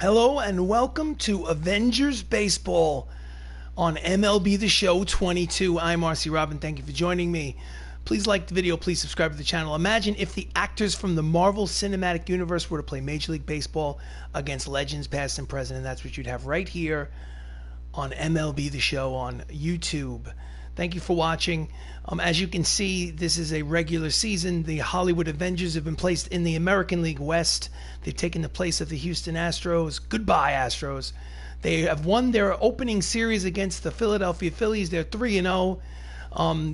Hello and welcome to Avengers Baseball on MLB The Show 22. I'm RC Robbin. Thank you for joining me. Please like the video. Please subscribe to the channel. Imagine if the actors from the Marvel Cinematic Universe were to play Major League Baseball against legends past and present, and that's what you'd have right here on MLB The Show on YouTube. Thank you for watching. As you can see, this is a regular season. The Hollywood Avengers have been placed in the American League West. They've taken the place of the Houston Astros. Goodbye, Astros. They have won their opening series against the Philadelphia Phillies. They're 3-0.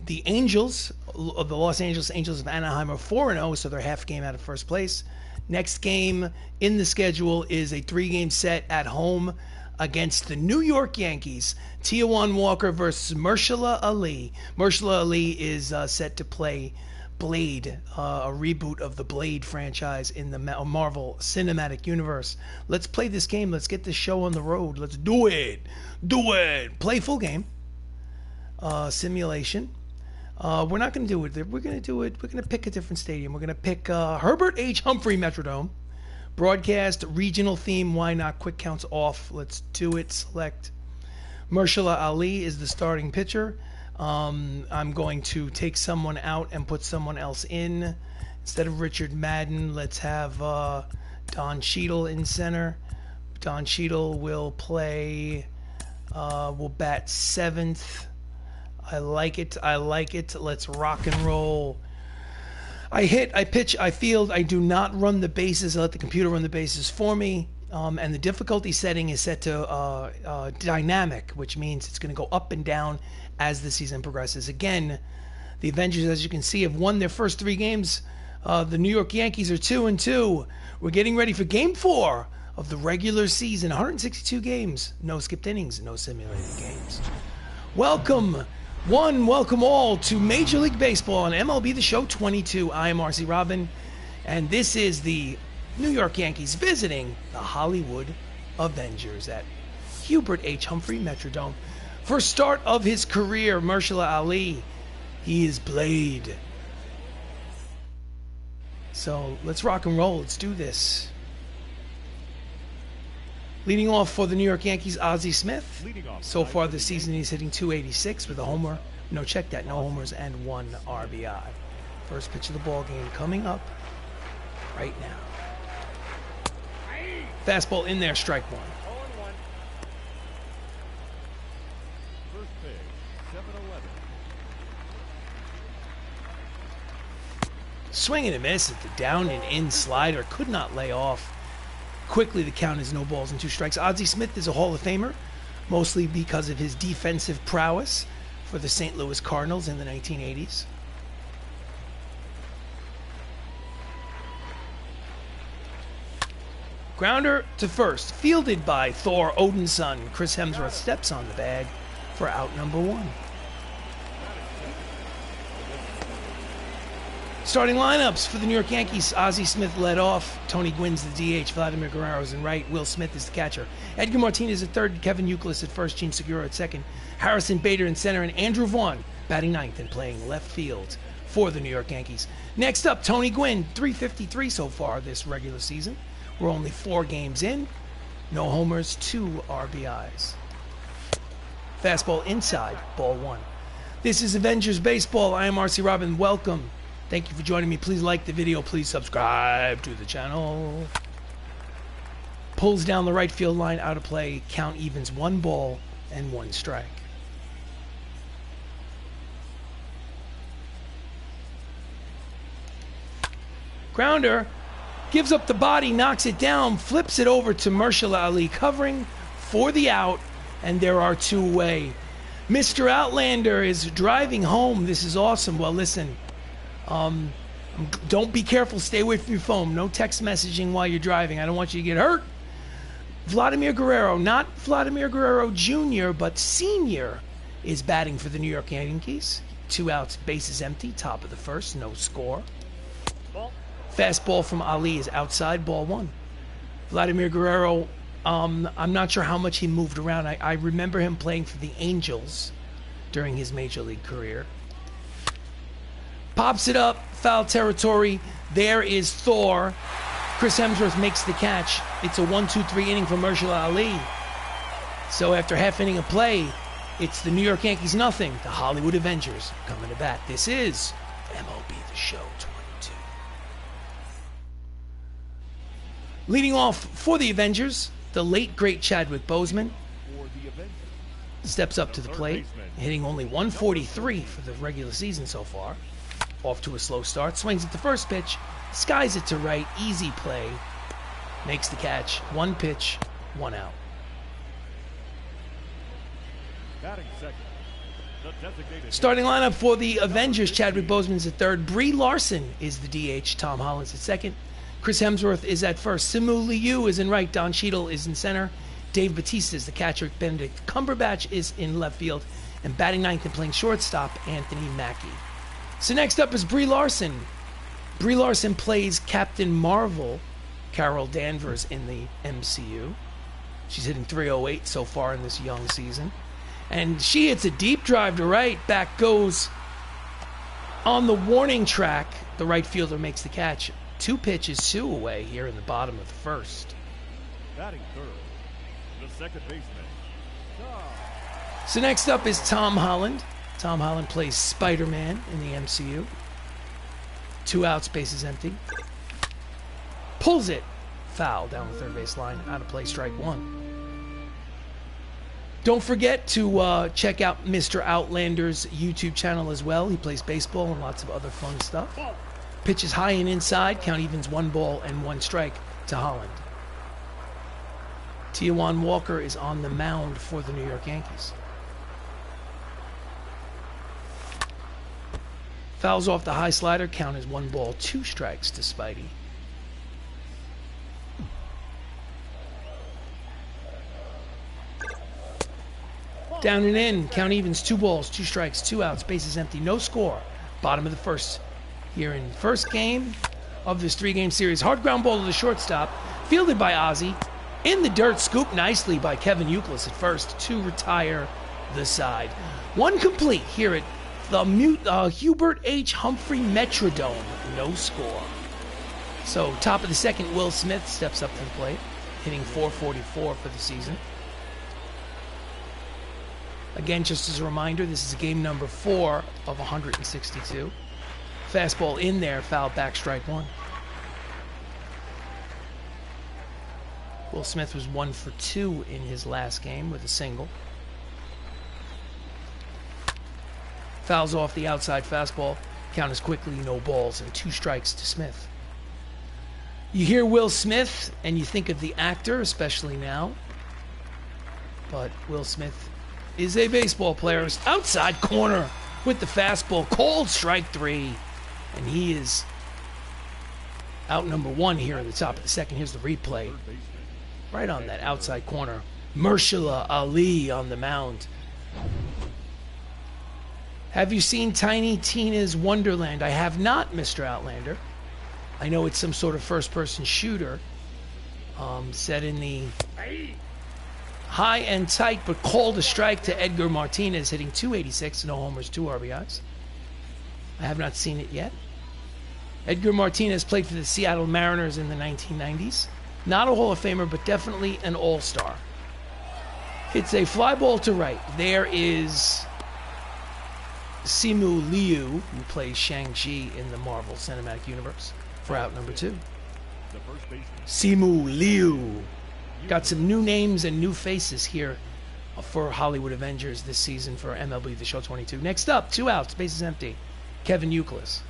The Angels, of the Los Angeles Angels of Anaheim, are 4-0, so they're half game out of first place. Next game in the schedule is a 3-game set at home against the New York Yankees. Taijuan Walker versus Maershala Ali. Maershala Ali is set to play Blade, a reboot of the Blade franchise in the Marvel Cinematic Universe. Let's play this game. Let's get this show on the road. Let's do it. Do it. Play full game. Simulation. We're not going to do it. We're going to do it. We're going to pick a different stadium. We're going to pick Herbert H. Humphrey Metrodome. Broadcast, regional theme, why not? Quick counts off. Let's do it. Select. Maershala Ali is the starting pitcher. I'm going to take someone out and put someone else in. Instead of Richard Madden, let's have Don Cheadle in center. Don Cheadle will play, will bat seventh. I like it. I like it. Let's rock and roll. I hit, I pitch, I field. I do not run the bases. I let the computer run the bases for me. And the difficulty setting is set to dynamic, which means it's going to go up and down as the season progresses. Again, the Avengers, as you can see, have won their first 3 games. The New York Yankees are 2-2. We're getting ready for Game 4 of the regular season. 162 games. No skipped innings, no simulated games. Welcome. Welcome all to Major League Baseball on MLB The Show 22. I am RC Robbin, and this is the New York Yankees visiting the Hollywood Avengers at Hubert H. Humphrey Metrodome. First start of his career, Maershala Ali. He is Blade. So let's rock and roll. Let's do this. Leading off for the New York Yankees, Ozzie Smith. So far this season, he's hitting .286 with a homer. No, check that. No homers and 1 RBI. First pitch of the ball game coming up right now. Fastball in there, strike 1. First pitch, 7-11. Swing and a miss at the down and in slider. Could not lay off. Quickly, the count is no balls and 2 strikes. Ozzie Smith is a Hall of Famer, mostly because of his defensive prowess for the St. Louis Cardinals in the 1980s. Grounder to first, fielded by Thor Odin's son. Chris Hemsworth steps on the bag for out number 1. Starting lineups for the New York Yankees. Ozzie Smith led off. Tony Gwynn's the DH. Vladimir Guerrero's in right. Will Smith is the catcher. Edgar Martinez at third. Kevin Youkilis at first. Gene Segura at second. Harrison Bader in center. And Andrew Vaughn batting ninth and playing left field for the New York Yankees. Next up, Tony Gwynn. .353 so far this regular season. We're only 4 games in. No homers, 2 RBIs. Fastball inside. Ball 1. This is Avengers Baseball. I am RC Robbin. Welcome. Thank you for joining me. Please like the video. Please subscribe to the channel. Pulls down the right field line, out of play. Count evens 1 ball and 1 strike. Grounder gives up the body, knocks it down, flips it over to Maershala Ali, covering for the out, and there are 2 away. Mr. Outlander is driving home. This is awesome. Well, listen. Don't be careful. Stay away from your phone. No text messaging while you're driving. I don't want you to get hurt. Vladimir Guerrero, not Vladimir Guerrero Jr., but Sr., is batting for the New York Yankees. 2 outs, bases empty, top of the first, no score. Fastball from Ali is outside, ball 1. Vladimir Guerrero, I'm not sure how much he moved around. I remember him playing for the Angels during his major league career. Pops it up, foul territory. There is Thor. Chris Hemsworth makes the catch. It's a 1-2-3 inning for Maershala Ali. So after half inning of play, it's the New York Yankees nothing. The Hollywood Avengers coming to bat. This is MLB The Show 22. Leading off for the Avengers, the late great Chadwick Boseman steps up to the plate, hitting only 143 for the regular season so far. Off to a slow start, swings at the first pitch, skies it to right, easy play, makes the catch, 1 pitch, 1 out. Starting lineup for the Avengers, Chadwick Boseman's at third, Brie Larson is the DH, Tom Holland's at second, Chris Hemsworth is at first, Simu Liu is in right, Don Cheadle is in center, Dave Bautista is the catcher, Benedict Cumberbatch is in left field, and batting ninth and playing shortstop, Anthony Mackie. So next up is Brie Larson. Brie Larson plays Captain Marvel, Carol Danvers, in the MCU. She's hitting .308 so far in this young season. And she hits a deep drive to right. Back goes on the warning track. The right fielder makes the catch. 2 pitches, 2 away here in the bottom of the first. Batting third, the second baseman. So next up is Tom Holland. Tom Holland plays Spider-Man in the MCU. 2 outs, bases empty. Pulls it. Foul down the third base line. Out of play, strike 1. Don't forget to check out Mr. Outlander's YouTube channel as well. He plays baseball and lots of other fun stuff. Pitches high and inside. Count evens 1 ball and 1 strike to Holland. Tijuan Walker is on the mound for the New York Yankees. Fouls off the high slider. Count is 1 ball, 2 strikes to Spidey. Down and in. Count evens 2 balls, 2 strikes, 2 outs. Bases empty. No score. Bottom of the first. Here in first game of this 3-game series. Hard ground ball to the shortstop. Fielded by Ozzie. In the dirt. Scooped nicely by Kevin Youkilis at first to retire the side. 1 complete here at the Hubert H. Humphrey Metrodome. No score. So top of the second, Will Smith steps up to the plate, hitting .444 for the season. Again, just as a reminder, this is game number 4 of 162. Fastball in there, foul back, strike 1. Will Smith was 1 for 2 in his last game with a single. Fouls off the outside fastball. Count is quickly no balls and 2 strikes to Smith. You hear Will Smith and you think of the actor, especially now. But Will Smith is a baseball player. Outside corner with the fastball. Called strike 3. And he is out number 1 here at the top of the second. Here's the replay. Right on that outside corner. Maershala Ali on the mound. Have you seen Tiny Tina's Wonderland? I have not, Mr. Outlander. I know it's some sort of first-person shooter set in the high and tight, but called a strike to Edgar Martinez, hitting .286, no homers, 2 RBIs. I have not seen it yet. Edgar Martinez played for the Seattle Mariners in the 1990s. Not a Hall of Famer, but definitely an all-star. Hits a fly ball to right. There is Simu Liu, who plays Shang-Chi in the Marvel Cinematic Universe, for out number 2. Simu Liu. Got some new names and new faces here for Hollywood Avengers this season for MLB The Show 22. Next up, 2 outs, bases empty. Kevin Youkilis.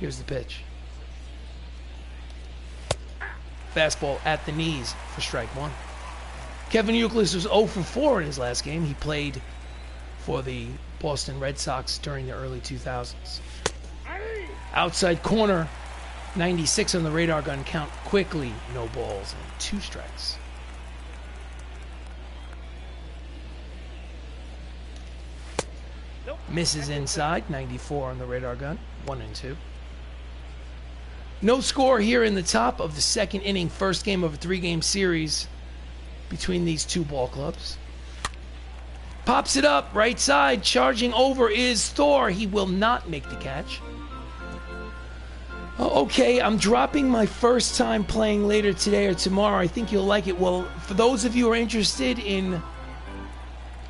Here's the pitch. Fastball at the knees for strike 1. Kevin Youkilis was 0 for 4 in his last game. He played for the Boston Red Sox during the early 2000s. Outside corner, 96 on the radar gun, count quickly, no balls, and 2 strikes. Misses inside, 94 on the radar gun, 1 and 2. No score here in the top of the second inning, first game of a 3-game series between these 2 ball clubs. Pops it up, right side, charging over is Thor. He will not make the catch. Okay, I'm dropping my first time playing later today or tomorrow. I think you'll like it. Well, for those of you who are interested in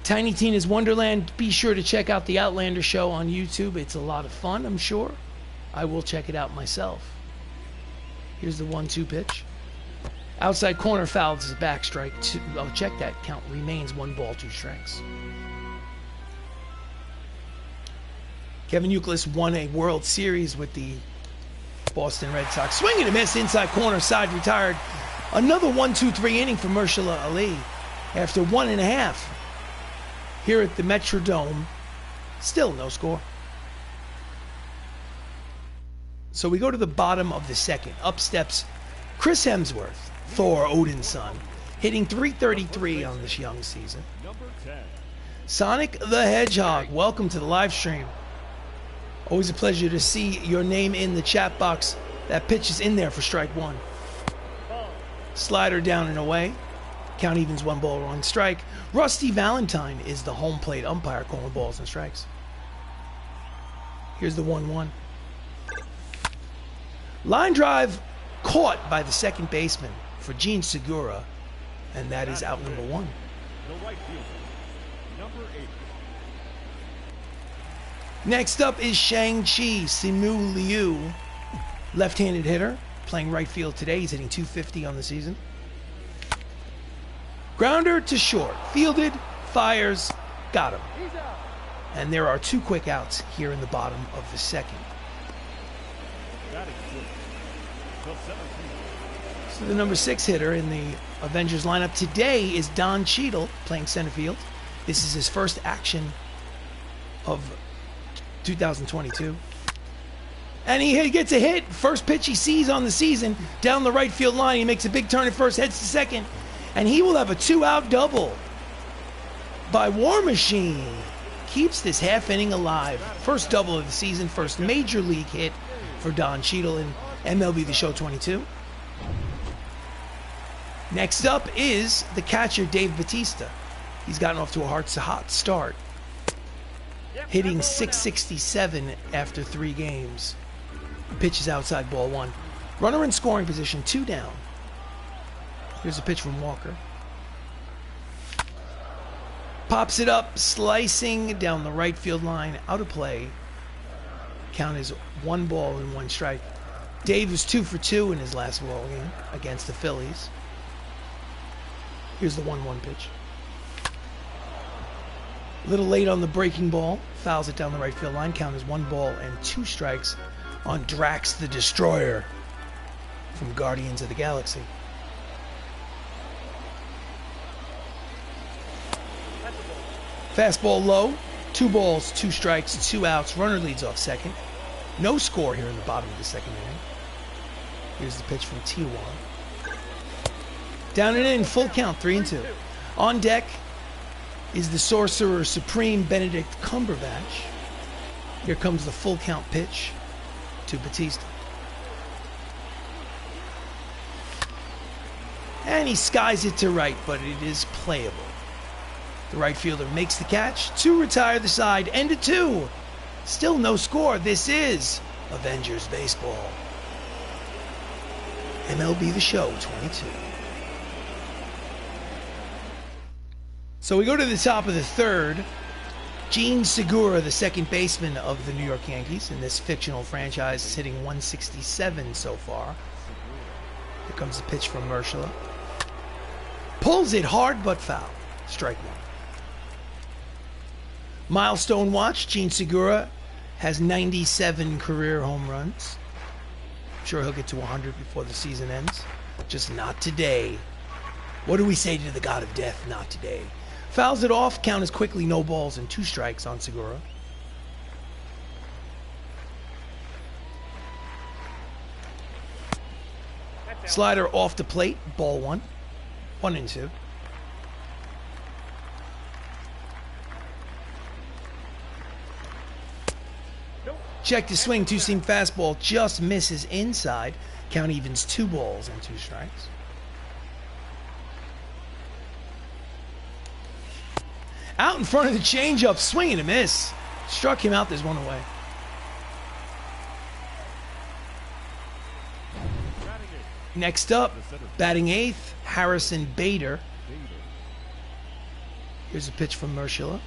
Tiny Tina's Wonderland, be sure to check out the Outlander show on YouTube. It's a lot of fun, I'm sure. I will check it out myself. Here's the 1-2 pitch. Outside corner foul. This is a back strike. Oh, check that. Count remains 1 ball, 2 strikes. Kevin Youkilis won a World Series with the Boston Red Sox. Swing and a miss. Inside corner. Side retired. Another 1-2-3 inning for Maershala Ali after 1.5 here at the Metrodome. Still no score. So we go to the bottom of the second. Up steps Chris Hemsworth, Thor Odin's son, hitting .333 on this young season. Sonic the Hedgehog, welcome to the live stream. Always a pleasure to see your name in the chat box. That pitch is in there for strike 1. Slider down and away. Count evens 1 ball, 1 strike. Rusty Valentine is the home plate umpire calling balls and strikes. Here's the 1-1. Line drive caught by the second baseman for Gene Segura, and that is out number 1. The right fielder, number 8. Next up is Shang-Chi Simu Liu, left-handed hitter, playing right field today. He's hitting .250 on the season. Grounder to short, fielded, fires, got him. And there are 2 quick outs here in the bottom of the second. So the number 6 hitter in the Avengers lineup today is Don Cheadle, playing center field. This is his first action of 2022. And he gets a hit. First pitch he sees on the season down the right field line. He makes a big turn at first, heads to second, and he will have a 2-out double by War Machine. Keeps this half inning alive. First double of the season, first major league hit for Don Cheadle in MLB The Show 22. Next up is the catcher, Dave Bautista. He's gotten off to a hot start, hitting .667 after 3 games. Pitches outside, ball 1. Runner in scoring position, 2 down. Here's a pitch from Walker. Pops it up, slicing down the right field line, out of play. Count is 1 ball and 1 strike. Dave was 2 for 2 in his last ball game against the Phillies. Here's the 1-1 pitch. A little late on the breaking ball. Fouls it down the right field line. Count is 1 ball and 2 strikes on Drax the Destroyer from Guardians of the Galaxy. Fastball low. 2 balls, 2 strikes, 2 outs. Runner leads off second. No score here in the bottom of the second inning. Here's the pitch from T1. Down and in, full count, 3-2. On deck is the Sorcerer Supreme, Benedict Cumberbatch. Here comes the full count pitch to Bautista. And he skies it to right, but it is playable. The right fielder makes the catch to retire the side. End of 2. Still no score. This is Avengers Baseball. MLB The Show 22. So we go to the top of the third. Gene Segura, the second baseman of the New York Yankees in this fictional franchise, is hitting .167 so far. Here comes the pitch from Maershala. Pulls it hard but foul. Strike 1. Milestone watch. Gene Segura has 97 career home runs. I'm sure he'll get to 100 before the season ends. Just not today. What do we say to the god of death? Not today. Fouls it off. Count is quickly no balls and 2 strikes on Segura. Slider off the plate. Ball 1. 1-2. Check the swing. 2-seam fastball just misses inside. Count evens 2 balls and 2 strikes. Out in front of the changeup, swing and a miss. Struck him out, there's 1 away. Next up, batting eighth, Harrison Bader. Here's a pitch from Maershala.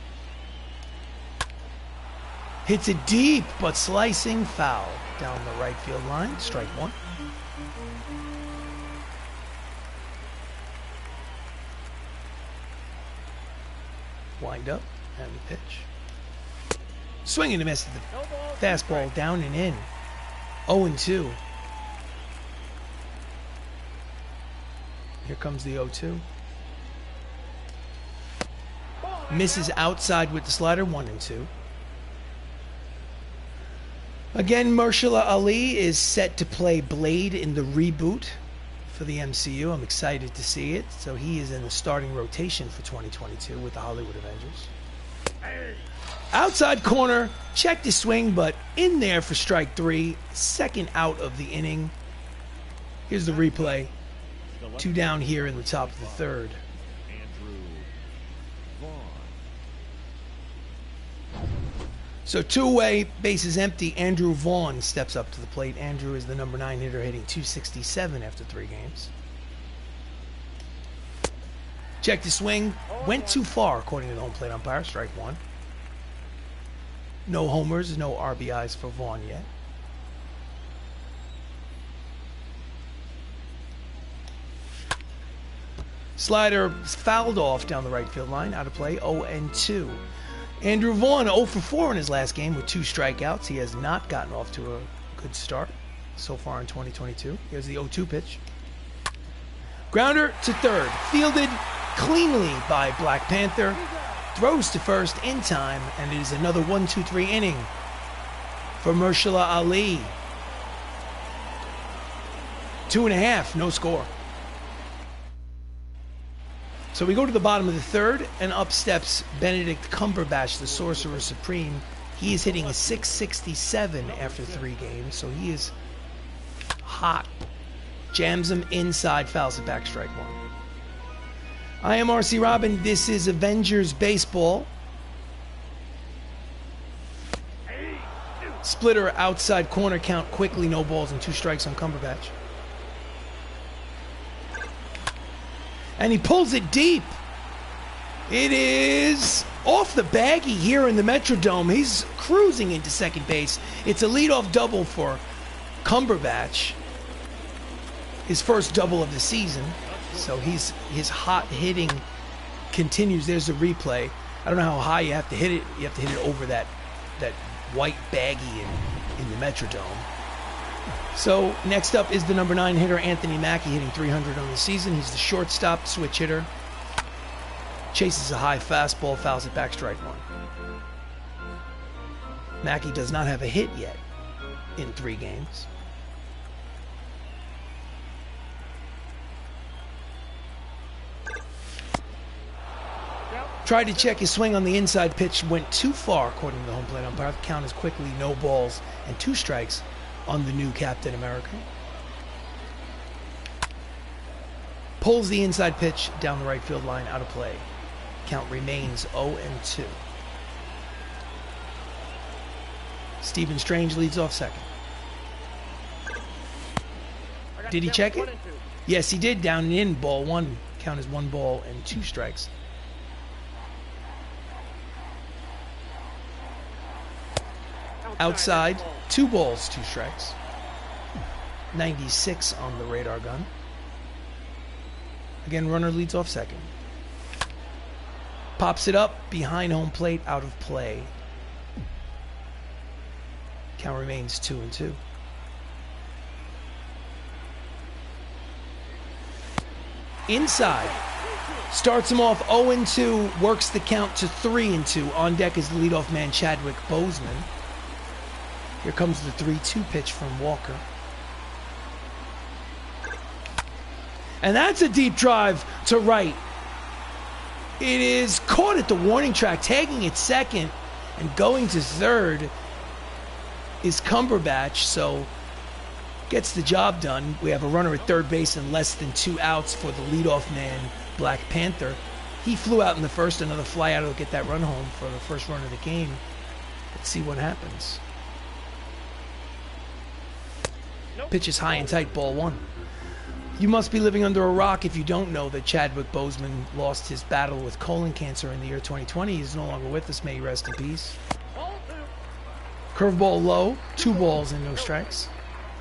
Hits it deep, but slicing foul down the right field line. Strike one. Wind up and the pitch. Swing and a miss. The fastball down and in. 0-2. Here comes the 0-2. Misses outside with the slider. 1-2. Again, Maershala Ali is set to play Blade in the reboot for the MCU. I'm excited to see it. So he is in the starting rotation for 2022 with the Hollywood Avengers. Outside corner, checked his swing, but in there for strike three. Second out of the inning. Here's the replay. 2 down here in the top of the third. So 2 away, bases empty. Andrew Vaughn steps up to the plate. Andrew is the number 9 hitter, hitting .267 after 3 games. Checked his swing, went too far according to the home plate umpire. Strike one. No homers, no RBIs for Vaughn yet. Slider fouled off down the right field line, out of play, 0-2. Andrew Vaughn 0 for 4 in his last game with 2 strikeouts. He has not gotten off to a good start so far in 2022. Here's the 0-2 pitch. Grounder to third, fielded cleanly by Black Panther. Throws to first in time, and it is another 1-2-3 inning for Maershala Ali. 2.5, no score. So we go to the bottom of the third, and up steps Benedict Cumberbatch, the Sorcerer Supreme. He is hitting a .667 after 3 games, so he is hot. Jams him inside, fouls it back, strike one. I am RC Robbin. This is Avengers Baseball. Splitter outside corner, count quickly, no balls and 2 strikes on Cumberbatch. And he pulls it deep. It is off the baggy here in the Metrodome. He's cruising into second base. It's a leadoff double for Cumberbatch. His first double of the season. So his hot hitting continues. There's a replay. I don't know how high you have to hit it. You have to hit it over that white baggy in the Metrodome. So next up is the number 9 hitter, Anthony Mackie, hitting .300 on the season. He's the shortstop, switch hitter. Chases a high fastball, fouls it back, strike one. Mackie does not have a hit yet in 3 games. Tried to check his swing on the inside pitch, went too far according to the home plate umpire. The count is quickly no balls and 2 strikes on the new Captain America. Pulls the inside pitch down the right field line, out of play. Count remains 0-2. Stephen Strange leads off second. Did he check it? Yes, he did. Down and in, ball 1. Count is 1 ball and 2 strikes. Outside, 2 balls, 2 strikes. 96 on the radar gun. Again, runner leads off second. Pops it up behind home plate, out of play. Count remains 2-2. Inside. Starts him off 0-2, works the count to 3-2. On deck is the leadoff man, Chadwick Boseman. Here comes the 3-2 pitch from Walker. And that's a deep drive to right. It is caught at the warning track, tagging it second, and going to third is Cumberbatch, so gets the job done. We have a runner at third base and less than 2 outs for the leadoff man, Black Panther. He flew out in the first, another fly out will get that run home for the first run of the game. Let's see what happens. Pitch is high and tight, ball 1. You must be living under a rock if you don't know that Chadwick Boseman lost his battle with colon cancer in the year 2020. He's no longer with us. May he rest in peace. Curveball low, 2 balls and no strikes.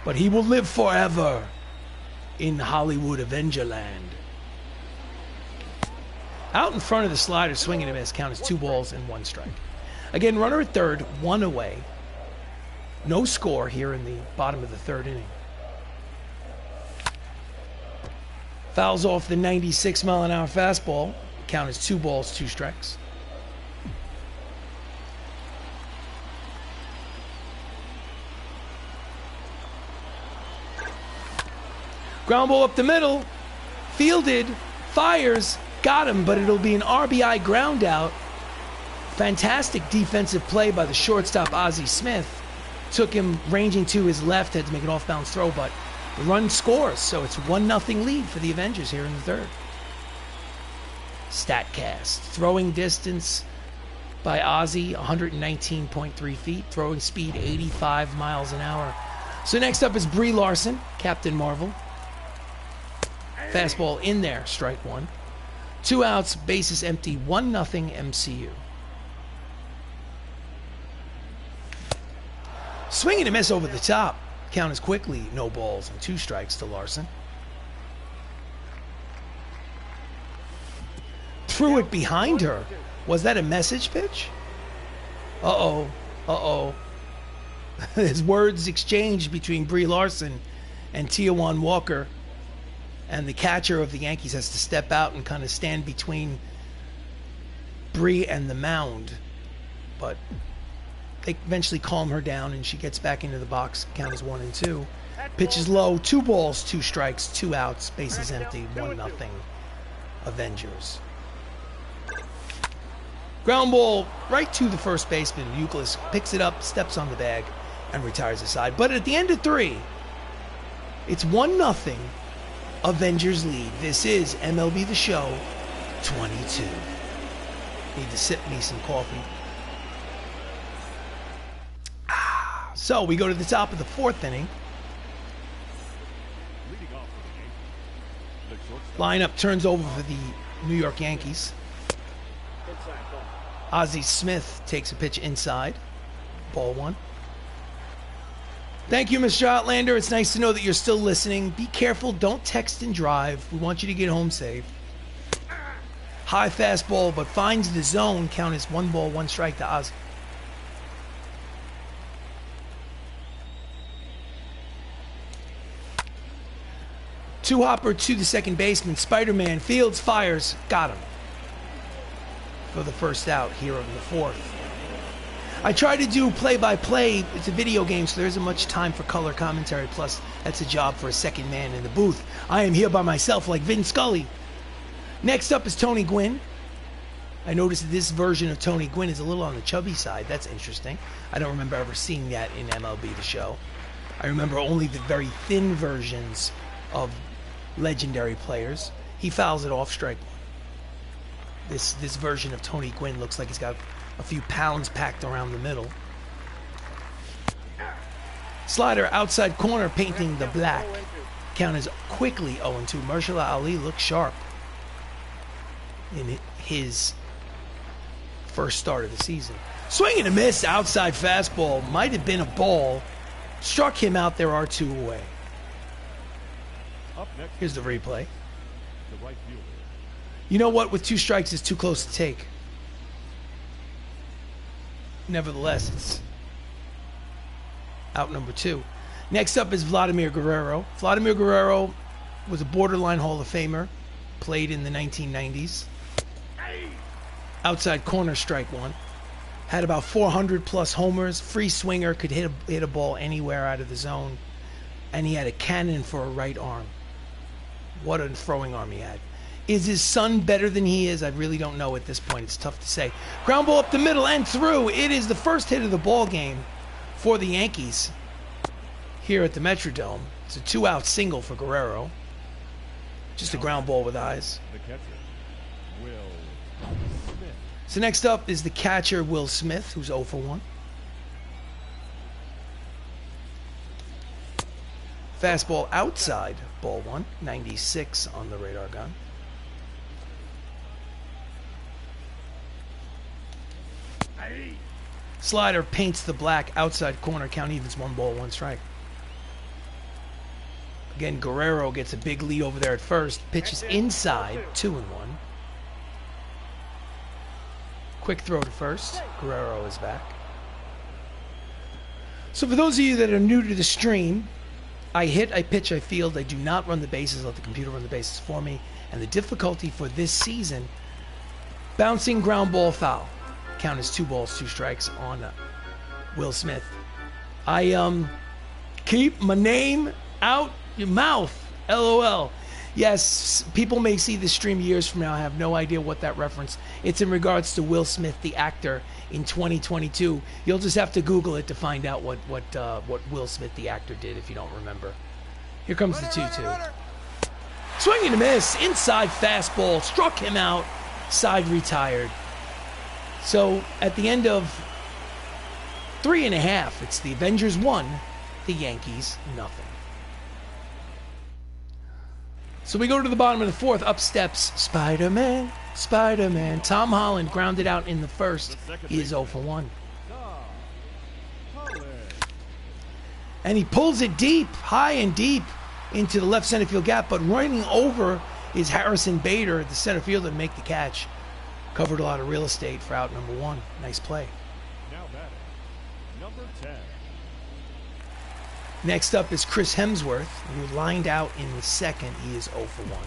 But he will live forever in Hollywood Avengerland. Out in front of the slider, swinging and miss. Count as 2 balls and 1 strike. Again, runner at third, 1 away. No score here in the bottom of the 3rd inning. Fouls off the 96-mile-an-hour fastball. Count as 2 balls, 2 strikes. Ground ball up the middle. Fielded. Fires. Got him, but it'll be an RBI ground out. Fantastic defensive play by the shortstop, Ozzie Smith. Took him ranging to his left, had to make an off-balance throw, but the run scores, so it's 1-0 lead for the Avengers here in the 3rd. StatCast. Throwing distance by Ozzie, 119.3 feet. Throwing speed, 85 miles an hour. So next up is Brie Larson, Captain Marvel. Fastball in there, strike 1. 2 outs, bases empty, 1-0 MCU. Swing and a miss over the top. Count is quickly no balls and 2 strikes to Larson. Threw it behind her. Was that a message pitch? Uh-oh. Uh-oh. There's words exchanged between Brie Larson and Tijuan Walker. And the catcher of the Yankees has to step out and kind of stand between Brie and the mound. But they eventually calm her down and she gets back into the box. Count is 1 and 2. Pitch is low. 2 balls, 2 strikes, 2 outs. Bases empty. 1-0 Avengers. Ground ball right to the first baseman. Euclid picks it up, steps on the bag, and retires aside. But at the end of 3, it's 1-0 Avengers lead. This is MLB The Show 22. Need to sip me some coffee. So we go to the top of the 4th inning. Lineup turns over for the New York Yankees. Ozzie Smith takes a pitch inside. Ball 1. Thank you, Mr. Outlander. It's nice to know that you're still listening. Be careful. Don't text and drive. We want you to get home safe. High fastball, but finds the zone. Count as 1 ball, 1 strike to Ozzie. Two hopper to the second baseman. Spider-Man fields, fires, got him for the first out here in the 4th. I try to do play-by-play. It's a video game, so there isn't much time for color commentary. Plus, that's a job for a second man in the booth. I am here by myself like Vin Scully. Next up is Tony Gwynn. I noticed that this version of Tony Gwynn is a little on the chubby side. That's interesting. I don't remember ever seeing that in MLB The Show. I remember only the very thin versions of legendary players. He fouls it off, strike 1. This version of Tony Gwynn looks like he's got a few pounds packed around the middle. Slider outside corner, painting the black. Count is quickly 0-2. Maershala Ali looks sharp in his first start of the season. Swing and a miss, outside fastball. Might have been a ball. Struck him out there, R2 away. Here's the replay. You know what? With 2 strikes, it's too close to take. Nevertheless, it's out number 2. Next up is Vladimir Guerrero. Vladimir Guerrero was a borderline Hall of Famer. Played in the 1990s. Outside corner, strike 1. Had about 400 plus homers. Free swinger, could hit a ball anywhere out of the zone. And he had a cannon for a right arm. What a throwing arm he had. Is his son better than he is? I really don't know at this point. It's tough to say. Ground ball up the middle and through. It is the first hit of the ball game for the Yankees here at the Metrodome. It's a 2-out single for Guerrero. Just a ground ball with eyes. So next up is the catcher, Will Smith, who's 0 for 1. Fastball outside, ball one. 96 on the radar gun. Slider paints the black outside corner. Count evens, 1 ball, 1 strike. Again, Guerrero gets a big lead over there at first. Pitches inside, 2-1. Quick throw to first. Guerrero is back. So for those of you that are new to the stream, I hit, I pitch, I field. I do not run the bases. Let the computer run the bases for me. And the difficulty for this season, bouncing ground ball foul. Count as 2 balls, 2 strikes on Will Smith. I keep my name out your mouth. LOL. Yes, people may see this stream years from now. I have no idea what that reference. It's in regards to Will Smith, the actor, in 2022. You'll just have to Google it to find out what Will Smith, the actor, did if you don't remember. Here comes the 2-2. Swing and a miss. Inside fastball. Struck him out. Side retired. So at the end of 3.5, it's the Avengers 1, the Yankees nothing. So we go to the bottom of the 4th. Up steps Spider-Man, Spider-Man. Tom Holland grounded out in the first. He is 0 for 1. And he pulls it deep, high and deep into the left center field gap, but running over is Harrison Bader, the center fielder, to make the catch. Covered a lot of real estate for out number 1. Nice play. Now batting, number 10. Next up is Chris Hemsworth, who lined out in the 2nd. He is 0 for 1.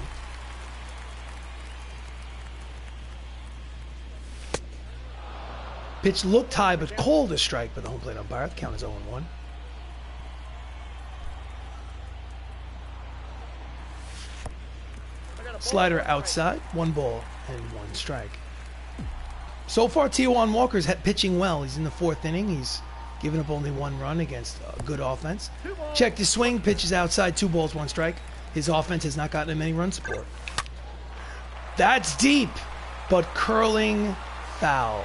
Pitch looked high, but called a strike by the home plate umpire. The count is 0-1. Slider outside, 1 ball and 1 strike. So far, Taijuan Walker's pitching well. He's in the 4th inning. He's given up only 1 run against a good offense. Check the swing. Pitches outside, 2 balls, 1 strike. His offense has not gotten him any run support. That's deep, but curling foul.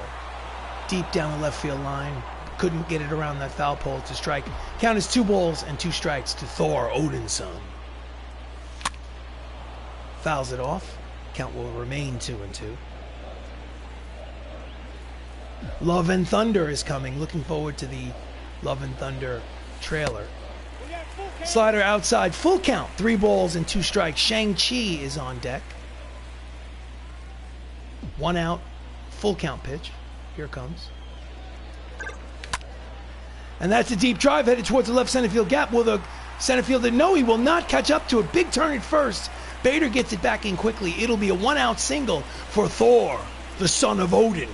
Deep down the left field line. Couldn't get it around that foul pole to strike. Count is 2 balls and 2 strikes to Thor Odinson. Fouls it off. Count will remain 2-2. Love and Thunder is coming. Looking forward to the Love and Thunder trailer. Slider outside. Full count. 3 balls and 2 strikes. Shang-Chi is on deck. 1 out. Full count pitch. Here it comes. And that's a deep drive headed towards the left center field gap. Will the center fielder know he will not catch up to it? Big turn at first. Bader gets it back in quickly. It'll be a 1-out single for Thor, the son of Odin.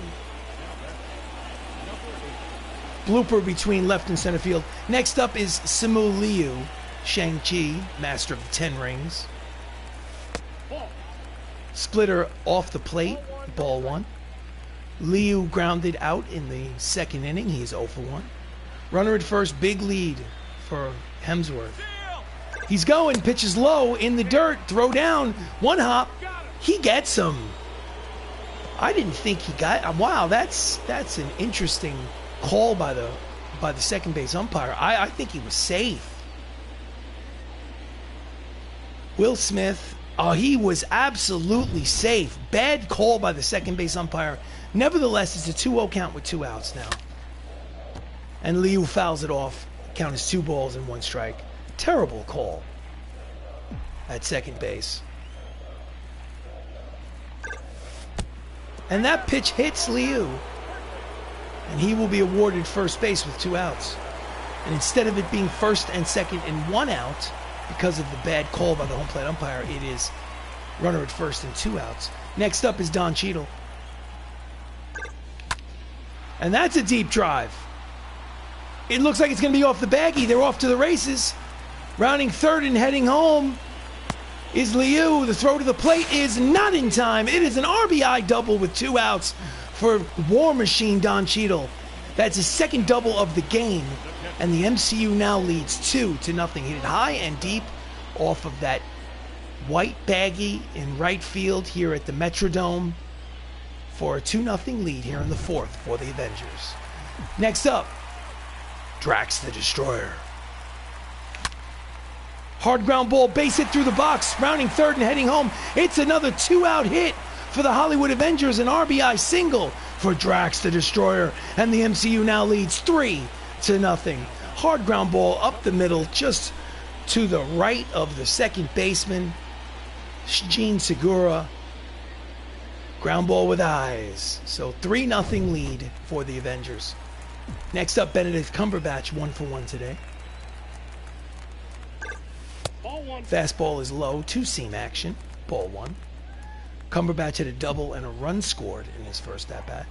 Blooper between left and center field. Next up is Simu Liu, Shang-Chi, master of the 10 rings. Splitter off the plate, ball 1. Liu grounded out in the 2nd inning. He's 0 for 1. Runner at first, big lead for Hemsworth. He's going, pitches low in the dirt, throw down, 1 hop. He gets him. I didn't think he got. Wow, that's an interesting call by the second base umpire. I think he was safe. Will Smith, he was absolutely safe. Bad call by the second base umpire. Nevertheless, it's a 2-0 count with 2 outs now. And Liu fouls it off. Count is 2 balls and 1 strike. Terrible call at second base. And that pitch hits Liu. And he will be awarded first base with 2 outs. And instead of it being first and second and 1 out, because of the bad call by the home plate umpire, it is runner at first and 2 outs. Next up is Don Cheadle. And that's a deep drive. It looks like it's going to be off the baggie. They're off to the races. Rounding third and heading home is Liu. The throw to the plate is not in time. It is an RBI double with 2 outs for War Machine Don Cheadle. That's his 2nd double of the game. And the MCU now leads 2-0. Hit it high and deep off of that white baggie in right field here at the Metrodome for a 2-0 lead here in the 4th for the Avengers. Next up, Drax the Destroyer. Hard ground ball, base hit through the box, rounding third and heading home. It's another 2-out hit for the Hollywood Avengers, an RBI single for Drax the Destroyer, and the MCU now leads 3-0. Hard ground ball up the middle, just to the right of the second baseman, Jean Segura. Ground ball with eyes. So 3-0 lead for the Avengers. Next up, Benedict Cumberbatch, 1-for-1 today. Fastball is low, two-seam action, ball one. Cumberbatch hit a double and a run scored in his first at-bat.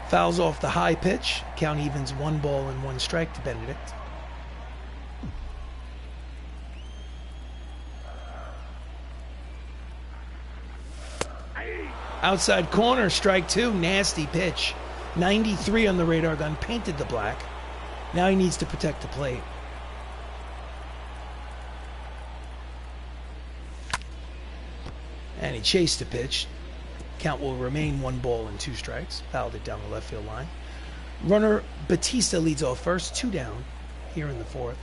Fouls off the high pitch. Count evens 1 ball and 1 strike to Benedict. Outside corner, strike 2, nasty pitch. 93 on the radar gun, painted the black. Now he needs to protect the plate. And he chased the pitch. Count will remain 1 ball and 2 strikes. Fouled it down the left field line. Runner Batista leads off first, 2 down here in the 4th.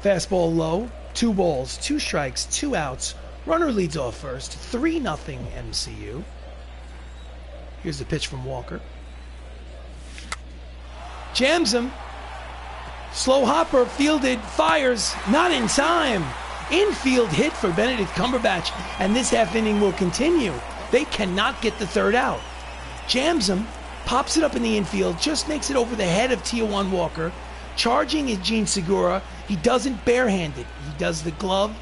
Fastball low, 2 balls, 2 strikes, 2 outs. Runner leads off first, 3-0 MCU. Here's the pitch from Walker. Jams him. Slow hopper, fielded, fires, not in time. Infield hit for Benedict Cumberbatch, and this half inning will continue. They cannot get the 3rd out. Jams him, pops it up in the infield, just makes it over the head of Tijuan Walker. Charging is Jean Segura. He doesn't barehand it. He does the glove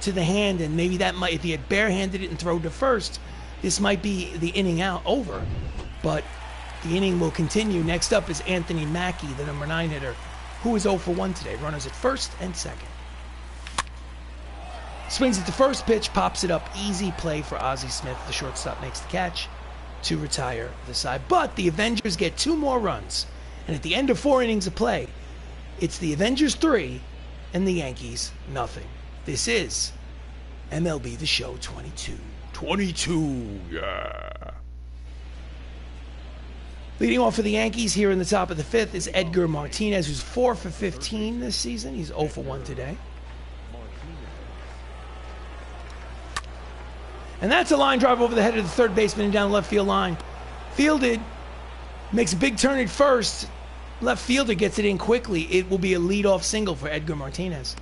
to the hand, and maybe that might, if he had barehanded it and thrown to first, this might be the inning out over. But the inning will continue. Next up is Anthony Mackie, the number 9 hitter, who is 0-for-1 today. Runners at first and second. Swings at the first pitch, pops it up. Easy play for Ozzie Smith. The shortstop makes the catch to retire the side. But the Avengers get 2 more runs. And at the end of 4 innings of play, it's the Avengers 3 and the Yankees nothing. This is MLB The Show 22. 22, yeah. Leading off for the Yankees here in the top of the 5th is Edgar Martinez, who's 4-for-15 this season. He's 0-for-1 today. And that's a line drive over the head of the third baseman and down the left field line. Fielded, makes a big turn at first. Left fielder gets it in quickly. It will be a leadoff single for Edgar Martinez.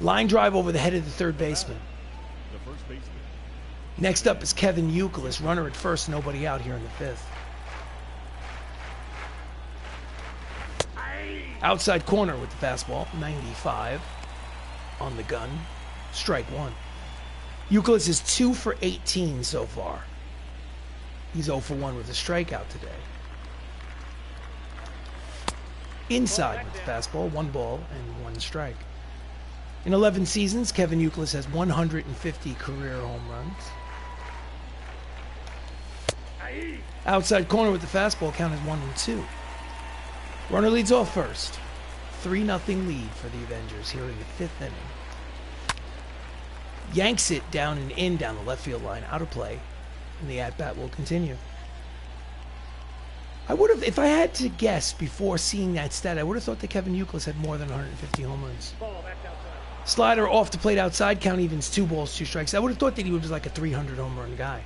Line drive over the head of the third baseman. Next up is Kevin Youkilis, runner at first, nobody out here in the 5th. Outside corner with the fastball, 95 on the gun, strike 1. Youkilis is 2-for-18 so far. He's 0-for-1 with a strikeout today. Inside with the fastball, 1 ball and 1 strike. In 11 seasons, Kevin Youkilis has 150 career home runs. Outside corner with the fastball, count is 1-2. Runner leads off first. 3-0 lead for the Avengers here in the 5th inning. Yanks it down and in down the left field line, out of play, and the at-bat will continue. I would have, if I had to guess before seeing that stat, I would have thought that Kevin Youkilis had more than 150 home runs. Slider off the plate outside, count evens 2 balls, 2 strikes. I would have thought that he was like a 300 home run guy.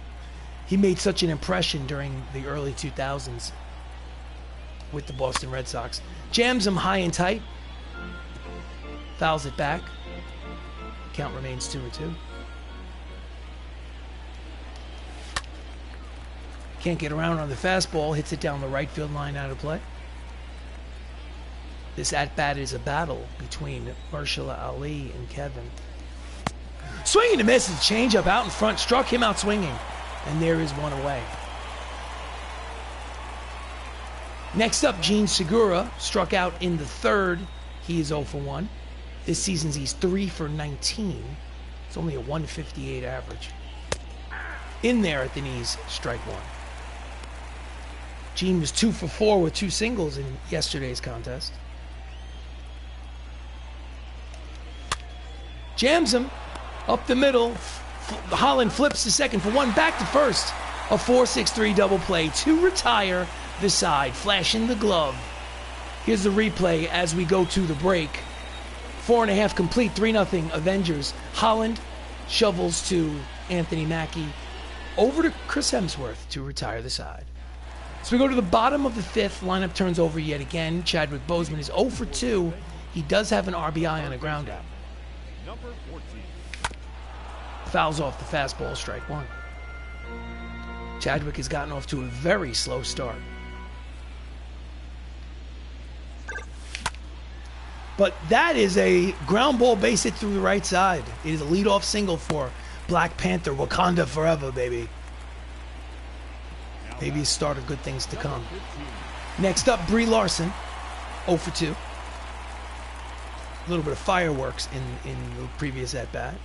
He made such an impression during the early 2000s with the Boston Red Sox. Jams him high and tight. Fouls it back. Count remains 2-2. Can't get around on the fastball. Hits it down the right field line, out of play. This at-bat is a battle between Maershala Ali and Kevin. Swinging to miss, his changeup out in front. Struck him out swinging. And there is 1 away. Next up, Jean Segura. Struck out in the 3rd. He is 0-for-1. This season, he's 3-for-19. It's only a 158 average. In there at the knees, strike 1. Gene was 2-for-4 with 2 singles in yesterday's contest. Jams him up the middle. Holland flips to second for 1, back to first. A 4-6-3 double play to retire the side. Flashing the glove Here's the replay as we go to the break. 4.5 complete, 3-0 Avengers. Holland shovels to Anthony Mackie. Over to Chris Hemsworth to retire the side. So we go to the bottom of the fifth. Lineup turns over yet again. Chadwick Boseman is 0 for 2. He does have an RBI on a groundout. Number 14. Fouls off the fastball, strike one. Chadwick has gotten off to a very slow start. But that is a ground ball base hit through the right side. It is a leadoff single for Black Panther, Wakanda forever, baby. Maybe a start of good things to come. Next up, Brie Larson, 0 for 2. A little bit of fireworks in the previous at-bat.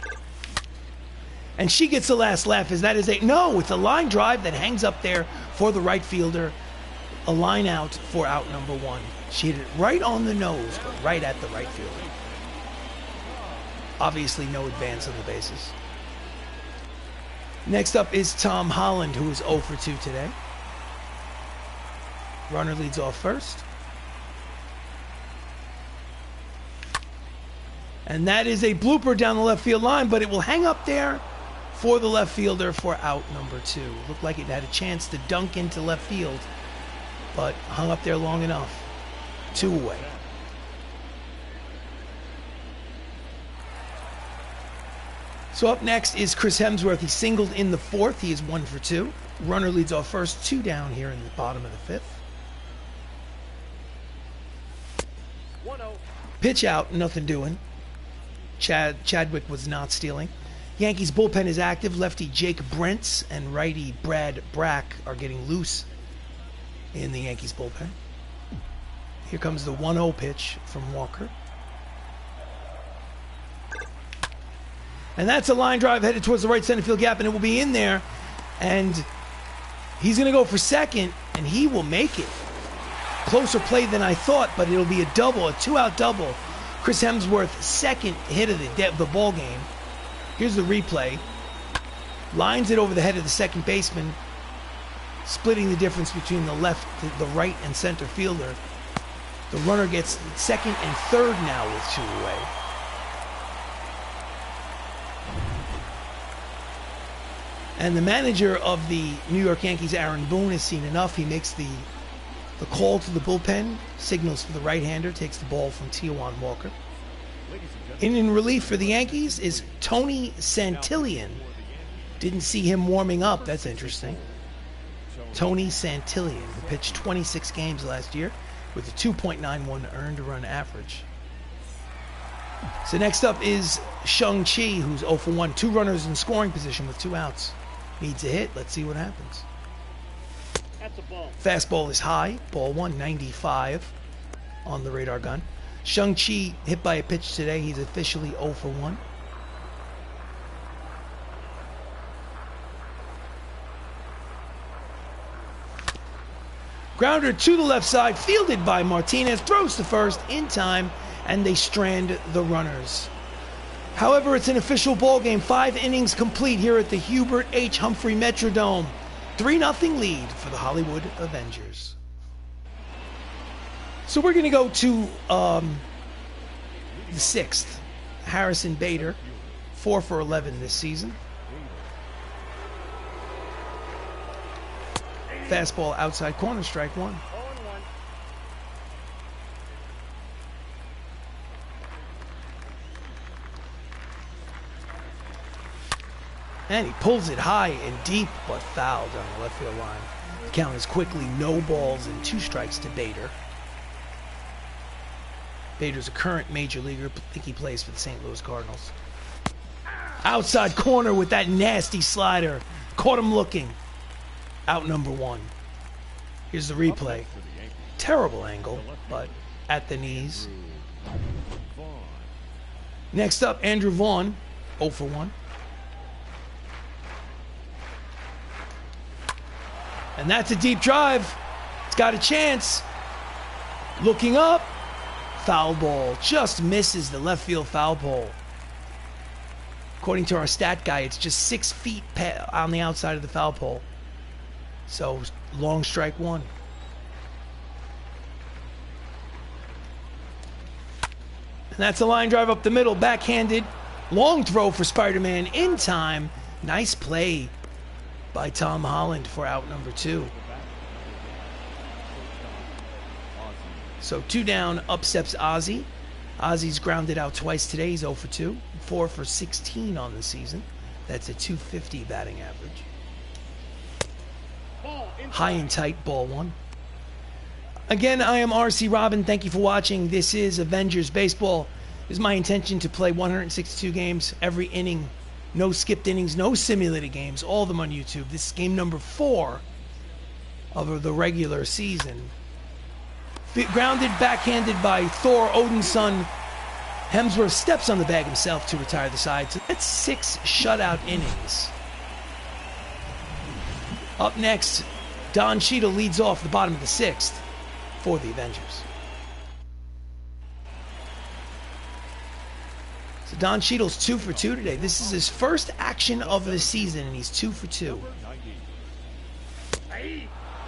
And she gets the last laugh, as that is no, it's a line drive that hangs up there for the right fielder. A line out for out number 1. She hit it right on the nose, but right at the right fielder. Obviously no advance on the bases. Next up is Tom Holland, who is 0 for 2 today. Runner leads off first. And that is a blooper down the left field line, but it will hang up there for the left fielder for out number 2. Looked like it had a chance to dunk into left field, but hung up there long enough. 2 away. So up next is Chris Hemsworth. He singled in the 4th. He is 1 for 2. Runner leads off first. 2 down here in the bottom of the 5th. 1-0. Pitch out, nothing doing. Chadwick was not stealing. Yankees bullpen is active. Lefty Jake Brentz and righty Brad Brack are getting loose in the Yankees bullpen. Here comes the 1-0 pitch from Walker. And that's a line drive headed towards the right center field gap, and it will be in there. And he's going to go for second, and he will make it. Closer play than I thought, but it'll be a double, a 2-out double. Chris Hemsworth, second hit of the ball game. Here's the replay. Lines it over the head of the second baseman, splitting the difference between the left, the right, and center fielder. The runner gets second and third now with 2 away. And the manager of the New York Yankees, Aaron Boone, has seen enough. He makes the call to the bullpen, signals for the right-hander, takes the ball from Taijuan Walker. In relief for the Yankees is Tony Santillan. Didn't see him warming up. That's interesting. Tony Santillan, who pitched 26 games last year with a 2.91 earned run average. So next up is Shang-Chi, who's 0 for 1. 2 runners in scoring position with 2 outs. Needs a hit. Let's see what happens. That's a ball. Fastball is high. Ball 195 on the radar gun. Shang-Chi hit by a pitch today. He's officially 0 for 1. Grounder to the left side, fielded by Martinez, throws to first in time, and they strand the runners. However, it's an official ball game. 5 innings complete here at the Hubert H. Humphrey Metrodome. 3-0 lead for the Hollywood Avengers. So we're going to go to the 6th. Harrison Bader, 4 for 11 this season. Fastball outside corner, strike 1. And he pulls it high and deep, but foul down the left field line. The count is quickly no balls and 2 strikes to Bader. Bader's a current major leaguer. I think he plays for the St. Louis Cardinals. Outside corner with that nasty slider. Caught him looking. Out number 1. Here's the replay. Terrible angle, but at the knees. Next up, Andrew Vaughn, 0 for 1. And that's a deep drive. It's got a chance. Looking up. Foul ball. Just misses the left field foul pole. According to our stat guy, it's just 6 feet on the outside of the foul pole. So, long strike 1. And that's a line drive up the middle, backhanded. Long throw for Spider-Man in time. Nice play by Tom Holland for out number 2. So 2 down, up steps Ozzy. Ozzy's grounded out twice today. He's 0 for 2. 4 for 16 on the season. That's a .250 batting average. High and tight, ball 1. Again, I am RC Robbin. Thank you for watching. This is Avengers Baseball. It is my intention to play 162 games every inning. No skipped innings, no simulated games. All of them on YouTube. This is game number 4 of the regular season. Grounded, backhanded by Thor, Odin's son. Hemsworth steps on the bag himself to retire the side. So that's 6 shutout innings. Up next, Don Cheadle leads off the bottom of the 6th for the Avengers. So Don Cheadle's 2 for 2 today. This is his first action of the season, and he's 2 for 2.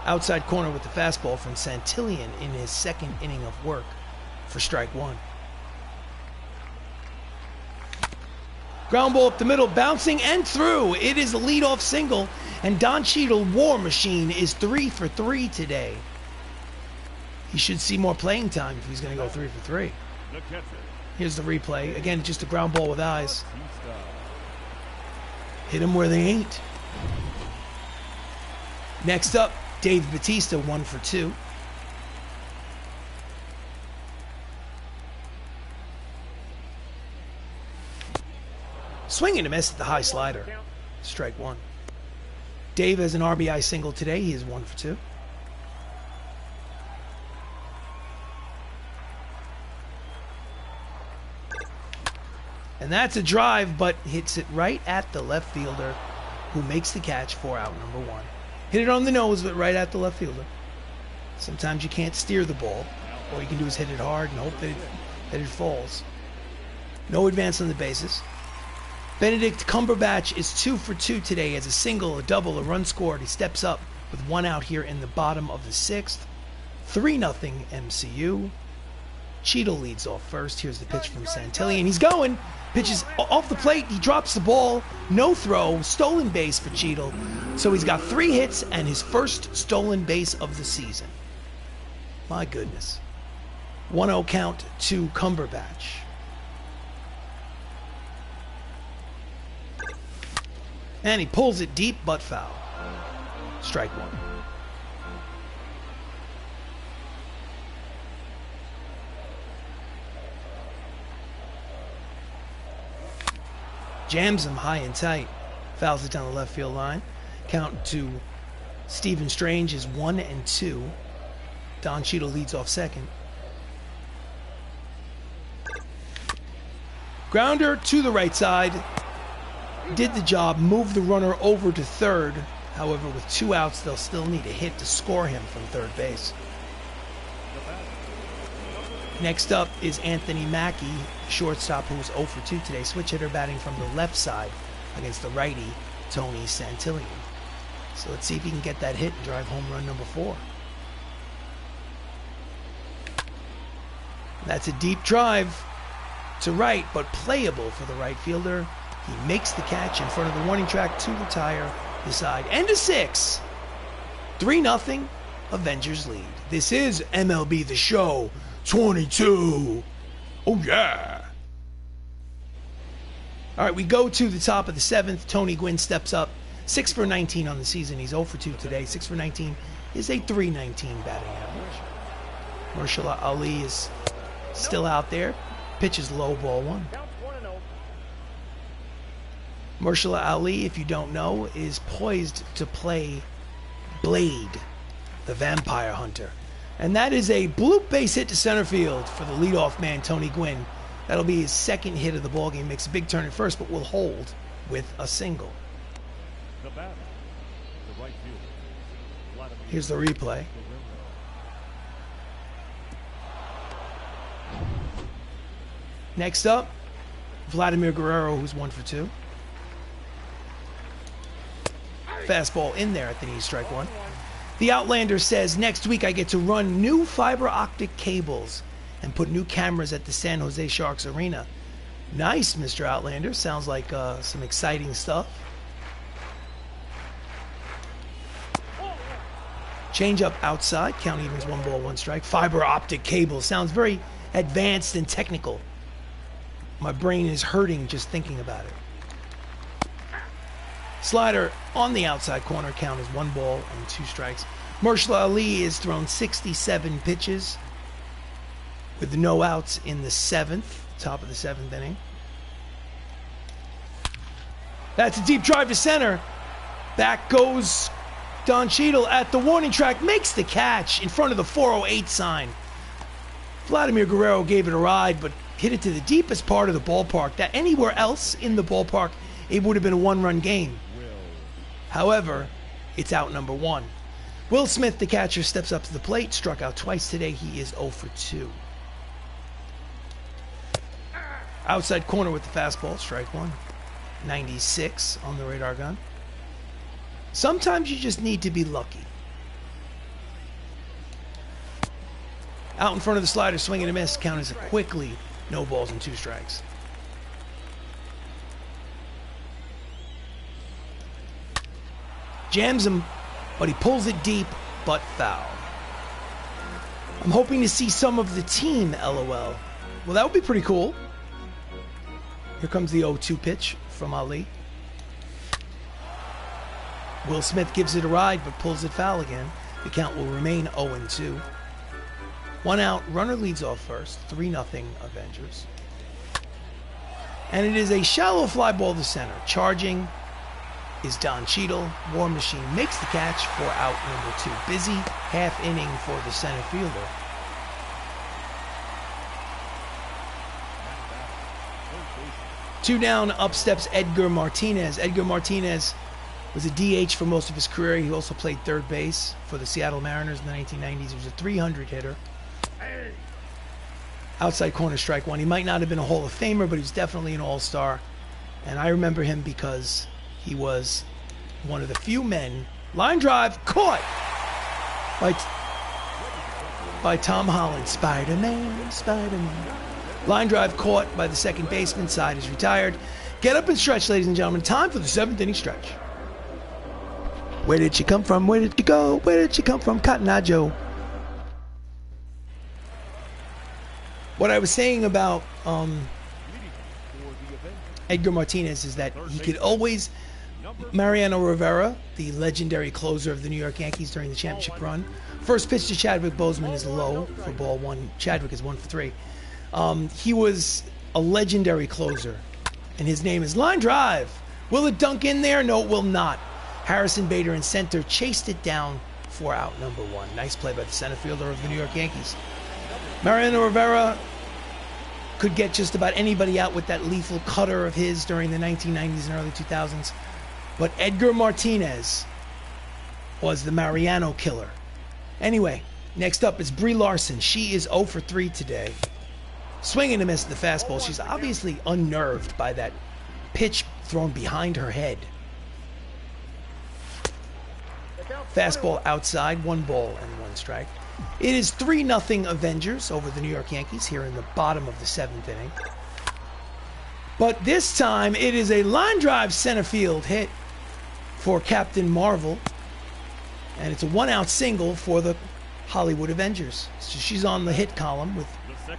Outside corner with the fastball from Santillan in his 2nd inning of work for strike 1. Ground ball up the middle, bouncing and through. It is a leadoff single, and Don Cheadle, War Machine, is 3 for 3 today. He should see more playing time if he's going to go 3 for 3. Here's the replay. Again, just a ground ball with eyes. Hit them where they ain't. Next up, Dave Bautista, 1 for 2. Swing and a miss at the high slider. Strike 1. Dave has an RBI single today. He is 1 for 2. And that's a drive, but hits it right at the left fielder, who makes the catch for out number 1. Hit it on the nose, but right at the left fielder. Sometimes you can't steer the ball. All you can do is hit it hard and hope that it falls. No advance on the bases. Benedict Cumberbatch is 2 for 2 today. He has a single, a double, a run scored. He steps up with 1 out here in the bottom of the 6th. 3-0 MCU. Cheadle leads off first. Here's the pitch from Santillan. He's going. Pitches off the plate. He drops the ball. No throw. Stolen base for Cheadle. So he's got 3 hits and his first stolen base of the season. My goodness. 1-0 count to Cumberbatch. And he pulls it deep, but foul. Strike 1. Jams him high and tight. Fouls it down the left field line. Count to Stephen Strange is 1 and 2. Don Cheadle leads off second. Grounder to the right side. Did the job, moved the runner over to third. However, with 2 outs, they'll still need a hit to score him from third base. Next up is Anthony Mackie, shortstop, who was 0 for 2 today. Switch hitter batting from the left side against the righty, Tony Santillan. So let's see if he can get that hit and drive home run number 4. That's a deep drive to right, but playable for the right fielder. He makes the catch in front of the warning track to retire the side. And a 6. 3-0 Avengers lead. This is MLB The Show 22. Oh, yeah. All right, we go to the top of the 7th. Tony Gwynn steps up. 6 for 19 on the season. He's 0 for 2 today. 6 for 19 is a .319 batting average. Maershala Ali is still out there. Pitches low, ball 1. Maershala Ali, if you don't know, is poised to play Blade, the vampire hunter. And that is a bloop base hit to center field for the leadoff man, Tony Gwynn. That'll be his 2nd hit of the ballgame. Makes a big turn at first, but will hold with a single. The batter, the right fielder. Here's the replay. Next up, Vladimir Guerrero, who's 1 for 2. Fastball in there at the knee, strike 1. The Outlander says, next week I get to run new fiber optic cables and put new cameras at the San Jose Sharks arena. Nice, Mr. Outlander. Sounds like some exciting stuff. Change up outside. Count evens, 1 ball, 1 strike. Fiber optic cable. Sounds very advanced and technical. My brain is hurting just thinking about it. Slider on the outside corner. Count is 1 ball and 2 strikes. Maershala Ali is thrown 67 pitches with no outs in the 7th, top of the 7th inning. That's a deep drive to center. Back goes Don Cheadle at the warning track, makes the catch in front of the 408 sign. Vladimir Guerrero gave it a ride, but hit it to the deepest part of the ballpark. That anywhere else in the ballpark, it would have been a 1-run game. However, it's out number 1. Will Smith, the catcher, steps up to the plate, struck out twice today. He is 0 for 2. Outside corner with the fastball, strike 1. 96 on the radar gun. Sometimes you just need to be lucky. Out in front of the slider, swing and a miss. Count is quickly no balls and 2 strikes. Jams him, but he pulls it deep, but foul. I'm hoping to see some of the team, LOL. Well, that would be pretty cool. Here comes the 0-2 pitch from Ali. Will Smith gives it a ride, but pulls it foul again. The count will remain 0-2. 1 out, runner leads off first. 3-0 Avengers. And it is a shallow fly ball to center. Charging is Don Cheadle. War Machine makes the catch for out number 2. Busy half inning for the center fielder. Two down, up steps Edgar Martinez. Edgar Martinez was a DH for most of his career. He also played third base for the Seattle Mariners in the 1990s. He was a 300 hitter. Outside corner, strike 1. He might not have been a Hall of Famer, but he was definitely an all-star. And I remember him because he was one of the few men. Line drive, caught by Tom Holland. Spider-Man, Spider-Man. Line drive caught by the second baseman. Side is retired. Get up and stretch, ladies and gentlemen. Time for the 7th inning stretch. Where did you come from? Where did you go? Where did you come from? Cotton Eye Joe. What I was saying about Edgar Martinez is that he could always... Mariano Rivera, the legendary closer of the New York Yankees during the championship run. First pitch to Chadwick Boseman is low for ball 1. Chadwick is 1 for 3. He was a legendary closer, and his name is line drive. Will it dunk in there? No, it will not. Harrison Bader in center chased it down for out number 1. Nice play by the center fielder of the New York Yankees. Mariano Rivera could get just about anybody out with that lethal cutter of his during the 1990s and early 2000s. But Edgar Martinez was the Mariano killer. Anyway, next up is Brie Larson. She is 0 for 3 today. Swinging a miss at the fastball. She's obviously unnerved by that pitch thrown behind her head. Fastball outside, 1 ball and 1 strike. It is 3-0 Avengers over the New York Yankees here in the bottom of the 7th inning. But this time it is a line drive center field hit for Captain Marvel. And it's a 1-out single for the Hollywood Avengers. So she's on the hit column with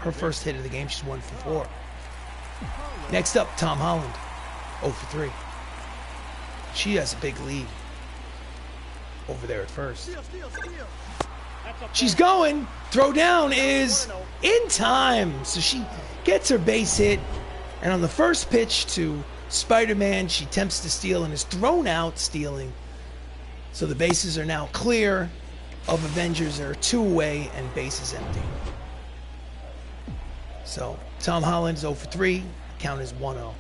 her first hit of the game. She's 1 for 4. Next up, Tom Holland, 0 for 3. She has a big lead over there at first. She's going. Throw down is in time. So she gets her base hit. And on the first pitch to Spider-Man, she attempts to steal and is thrown out stealing. So the bases are now clear of Avengers. There are 2 away and bases empty. So Tom Holland is 0 for 3. Count is 1-0.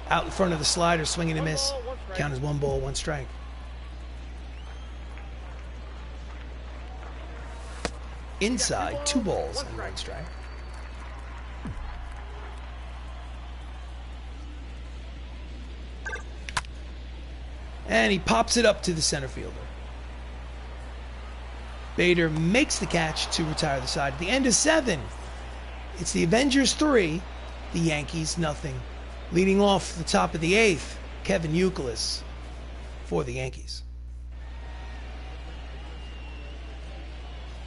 Out in front of the slider, swinging a miss. Count is 1 ball, 1 strike. Inside, 2 balls and 1 strike. And he pops it up to the center fielder. Bader makes the catch to retire the side. At the end of 7, It's the Avengers 3, the Yankees nothing. Leading off the top of the 8th, Kevin Youkilis for the Yankees.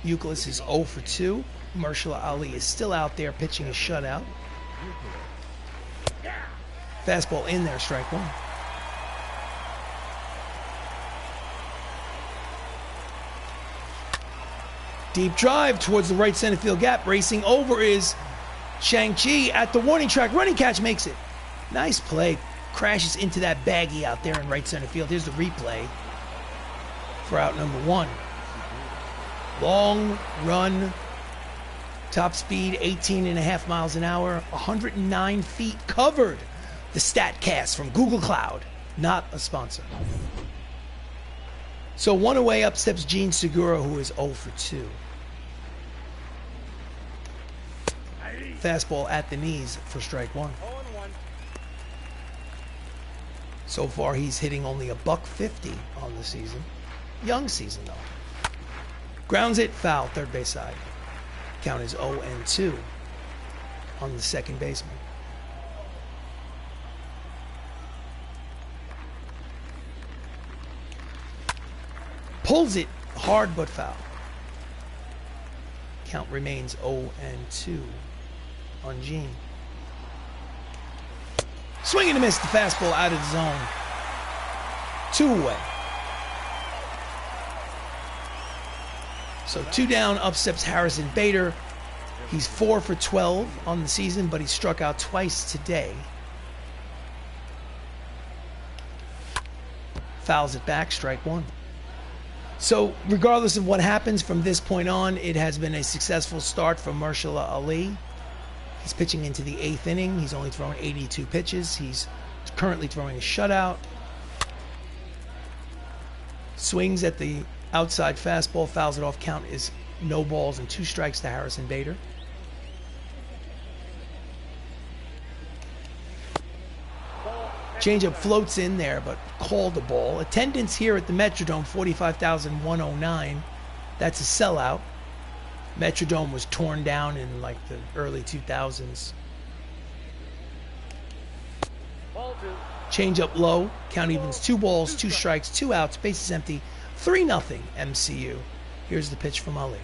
Youkilis is 0 for 2. Maershala Ali is still out there pitching a shutout. Fastball in there, strike one. Deep drive towards the right center field gap. Racing over is Shang-Chi at the warning track. Running catch makes it. Nice play. Crashes into that baggie out there in right center field. Here's the replay for out number 1. Long run, top speed 18.5 miles an hour, 109 feet covered. The StatCast from Google Cloud, not a sponsor. So one away, up steps Gene Segura, who is 0 for 2. Fastball at the knees for strike one. So far, he's hitting only a $150 on the season. Young season, though. Grounds it, foul, third base side. Count is 0-2 on the second baseman. Pulls it hard but foul. Count remains 0-2 on Gene. Swing and a miss, the fastball out of the zone. 2 away. So 2 down, up steps Harrison Bader. He's 4 for 12 on the season, but he struck out twice today. Fouls it back, strike one. So regardless of what happens from this point on, it has been a successful start for Maershala Ali. He's pitching into the 8th inning. He's only thrown 82 pitches. He's currently throwing a shutout. Swings at the outside fastball, fouls it off. Count is no balls and 2 strikes to Harrison Bader. Changeup floats in there, but called the ball. Attendance here at the Metrodome, 45,109. That's a sellout. Metrodome was torn down in like the early 2000s. Changeup low. Count evens 2 balls, 2 strikes, 2 outs. Bases empty. 3-0 MCU. Here's the pitch from Ali.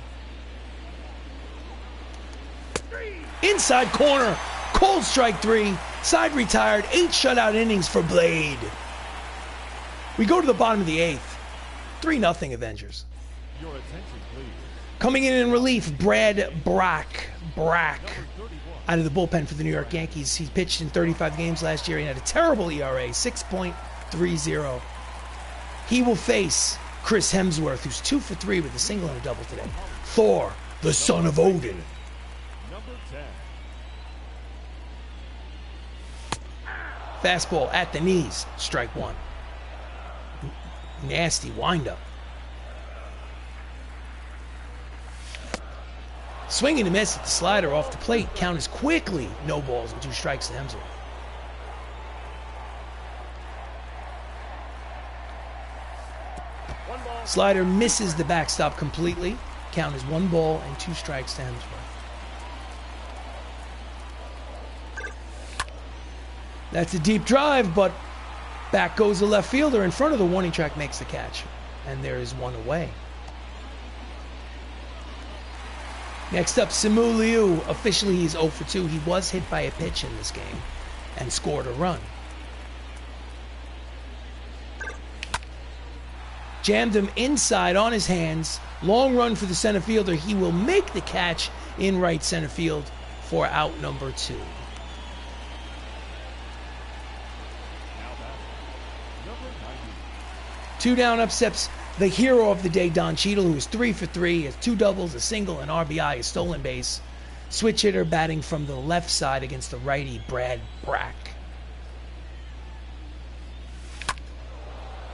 Inside corner. Cold strike 3. Side retired. 8 shutout innings for Blade. We go to the bottom of the 8th. 3-0 Avengers. Your attention, please. Coming in relief, Brad Brack. Out of the bullpen for the New York Yankees. He pitched in 35 games last year and had a terrible ERA, 6.30. He will face Chris Hemsworth, who's 2 for 3 with a single and a double today. Thor, the son of Odin. Number 10. Fastball at the knees, strike one. Nasty windup. Swing and a miss at the slider off the plate. Count is quickly no balls and 2 strikes to Hemsworth. Slider misses the backstop completely. Count is 1 ball and 2 strikes to Hemsworth. That's a deep drive, but back goes the left fielder in front of the warning track, makes the catch. And there is 1 away. Next up, Simu Liu. Officially, he's 0 for 2. He was hit by a pitch in this game and scored a run. Jammed him inside on his hands. Long run for the center fielder. He will make the catch in right center field for out number 2. Two down, up steps the hero of the day, Don Cheadle, who is 3 for 3, has 2 doubles, a single, an RBI, a stolen base. Switch hitter batting from the left side against the righty, Brad Brack.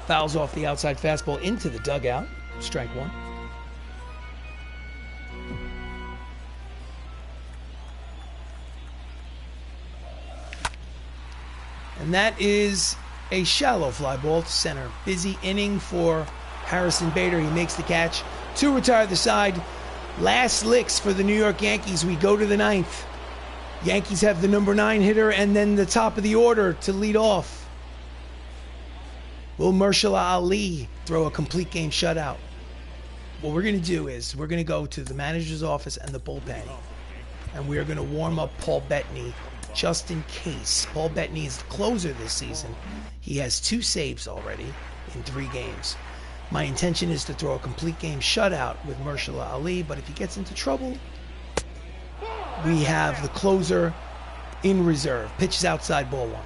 Fouls off the outside fastball into the dugout. Strike one. And that is a shallow fly ball to center. Busy inning for Harrison Bader. He makes the catch to retire the side. Last licks for the New York Yankees. We go to the 9th. Yankees have the number 9 hitter and then the top of the order to lead off. Will Maershala Ali throw a complete game shutout? What we're going to do is we're going to go to the manager's office and the bullpen, and we are going to warm up Paul Bettany just in case. Paul Bettany is the closer this season. He has 2 saves already in 3 games. My intention is to throw a complete game shutout with Maershala Ali, but if he gets into trouble, we have the closer in reserve. Pitches outside, ball 1.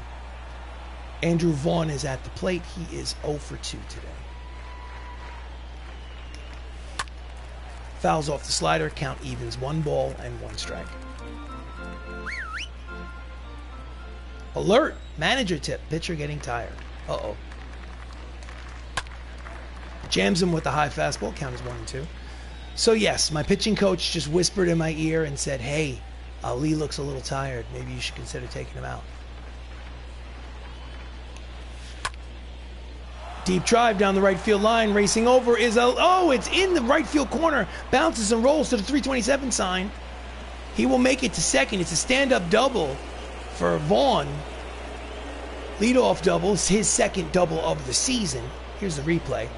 Andrew Vaughn is at the plate. He is 0 for 2 today. Fouls off the slider, count evens, 1 ball and 1 strike. Alert, manager tip, pitcher getting tired. Uh-oh. Jams him with a high fastball, count is 1 and 2. So yes, my pitching coach just whispered in my ear and said, hey, Ali looks a little tired. Maybe you should consider taking him out. Deep drive down the right field line, racing over is it's in the right field corner, bounces and rolls to the 327 sign. He will make it to second. It's a stand-up double for Vaughn. Leadoff double, his second double of the season. Here's the replay.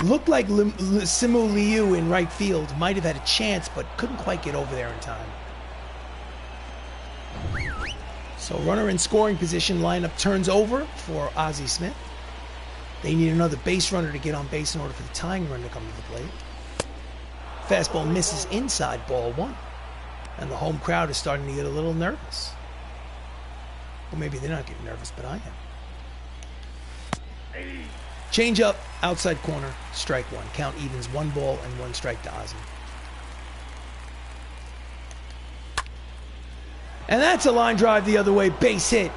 Looked like Simu Liu in right field might have had a chance, but couldn't quite get over there in time. So runner in scoring position, lineup turns over for Ozzie Smith. They need another base runner to get on base in order for the tying run to come to the plate. Fastball misses inside, ball 1. And the home crowd is starting to get a little nervous. Well, maybe they're not getting nervous, but I am. Change up, outside corner, strike 1. Count evens, 1 ball and 1 strike to Ozzie. And that's a line drive the other way, base hit.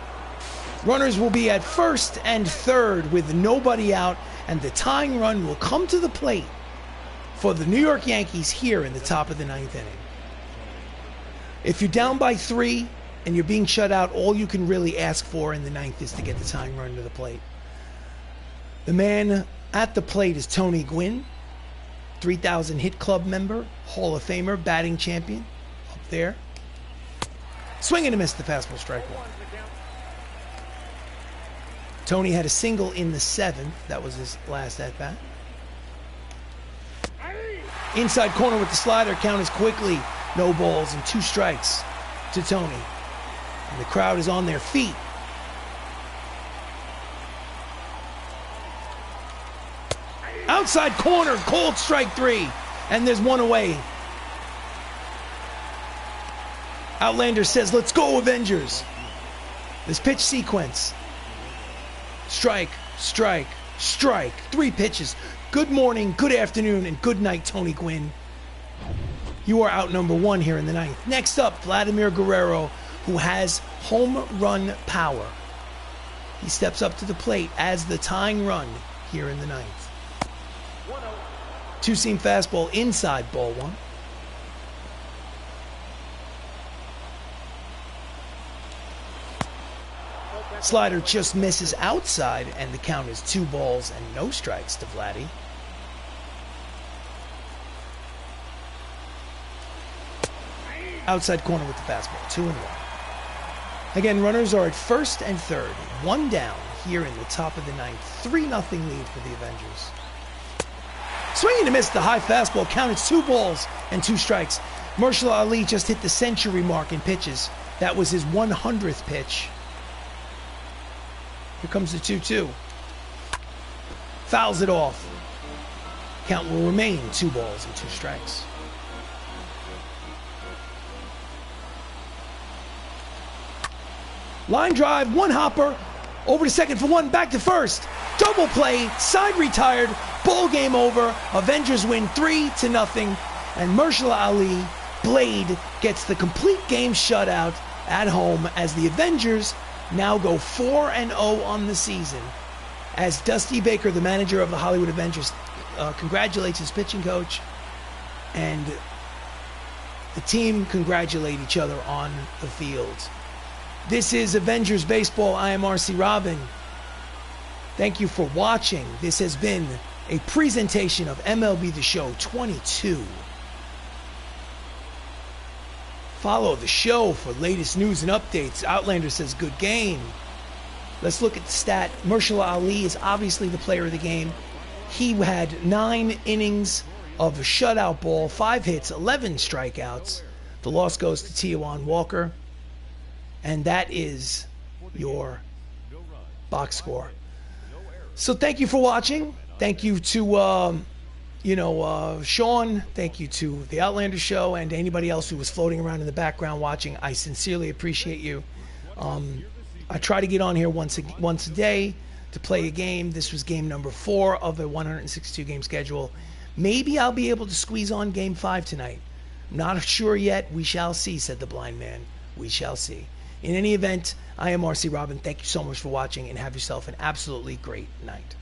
Runners will be at first and third with nobody out, and the tying run will come to the plate for the New York Yankees here in the top of the 9th inning. If you're down by 3 and you're being shut out, all you can really ask for in the 9th is to get the tying run to the plate. The man at the plate is Tony Gwynn, 3,000 hit club member, Hall of Famer, batting champion, up there. Swing and a miss, the fastball, strike 1. Tony had a single in the 7th. That was his last at-bat. Inside corner with the slider. Count is quickly. No balls and 2 strikes to Tony. And the crowd is on their feet. Outside corner. Cold strike 3. And there's 1 away. Outlander says, let's go, Avengers. This pitch sequence. Strike, strike, strike. 3 pitches. Good morning, good afternoon, and good night, Tony Gwynn. You are out number 1 here in the 9th. Next up, Vladimir Guerrero, who has home run power. He steps up to the plate as the tying run here in the 9th. 2-seam fastball inside, ball 1. Slider just misses outside, and the count is 2 balls and no strikes to Vladdy. Outside corner with the fastball, 2-1. Again, runners are at first and third, 1 down here in the top of the 9th. 3-0 lead for the Avengers. Swinging to miss the high fastball, counted 2 balls and 2 strikes. Maershala Ali just hit the century mark in pitches. That was his 100th pitch. Here comes the 2-2. Fouls it off. Count will remain 2 balls and 2 strikes. Line drive, 1 hopper, over to second for 1, back to first. Double play, side retired, ball game over. Avengers win 3-0, and Maershala Ali, Blade, gets the complete game shutout at home as the Avengers now go 4-0 on the season. As Dusty Baker, the manager of the Hollywood Avengers, congratulates his pitching coach, and the team congratulate each other on the field. This is Avengers Baseball. I am RC Robbin. Thank you for watching. This has been a presentation of MLB The Show 22. Follow the show for latest news and updates. Outlander says good game. Let's look at the stat. Maershala Ali is obviously the player of the game. He had 9 innings of a shutout ball, 5 hits, 11 strikeouts. The loss goes to Tijuan Walker. And that is your box score. So thank you for watching. Thank you to, Sean. Thank you to the Outlander Show and anybody else who was floating around in the background watching. I sincerely appreciate you. I try to get on here once a day to play a game. This was game number 4 of a 162 game schedule. Maybe I'll be able to squeeze on game 5 tonight. I'm not sure yet. We shall see, said the blind man. We shall see. In any event, I am RC Robbin. Thank you so much for watching and have yourself an absolutely great night.